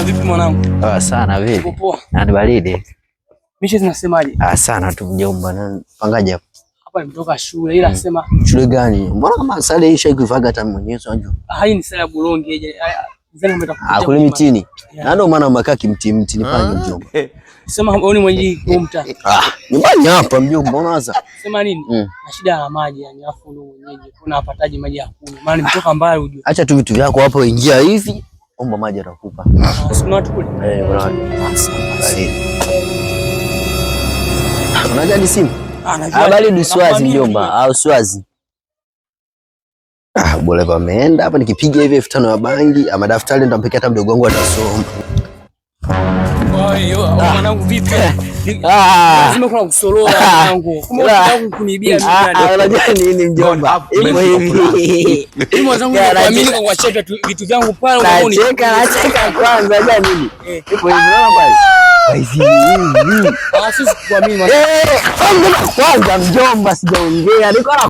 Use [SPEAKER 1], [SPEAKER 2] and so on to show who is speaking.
[SPEAKER 1] Vipi mwanangu?
[SPEAKER 2] Sana vipi?
[SPEAKER 1] Poa.
[SPEAKER 2] Ni baridi.
[SPEAKER 1] Mishe zinasemaje?
[SPEAKER 2] Sana tu mjomba. Pangaje hapo?
[SPEAKER 1] Hapa nimetoka shule ila nasema
[SPEAKER 2] shule gani? Mbona kama sare hii shaikuvaga hata mwenyewe unajua?
[SPEAKER 1] Hai ni sare ya Bulongi je. Zani umetakuja.
[SPEAKER 2] Kule mitini. Na ndio maana umekaa kimtini pale mjomba.
[SPEAKER 1] Sema wewe ni mwenyeji kumta.
[SPEAKER 2] Nyumbani hapa mjomba unaanza.
[SPEAKER 1] Sema nini? Na shida ya maji yani afu ndio mwenyeji. Kuna apataje maji ya kunywa? Maana nimetoka mbali ujue.
[SPEAKER 2] Acha tu vitu vyako hapo ingia hivi. Omba maji atakupa.
[SPEAKER 1] Kuna watu kule?
[SPEAKER 2] Kuna watu. Unajua ni simu? Habari ni Swazi mjomba au Swazi? Bora pameenda hapa nikipiga hivi 5000 ya bangi ama daftari nitampekea hata mdogo wangu atasoma.
[SPEAKER 1] Oi, mwanangu vipi? Lazima kuna kusolola mwanangu. Kama unataka kunibia mimi.
[SPEAKER 2] Unajua nini mjomba? Hivyo hivi.
[SPEAKER 1] Mimi mwanangu naamini kwa kuacheka vitu vyangu pale unaona.
[SPEAKER 2] Nacheka kwanza unajua nini? Hivyo hivi unaona pale. Hivi.
[SPEAKER 1] Sisi kuamini
[SPEAKER 2] kwanza mjomba sijaongea. Niko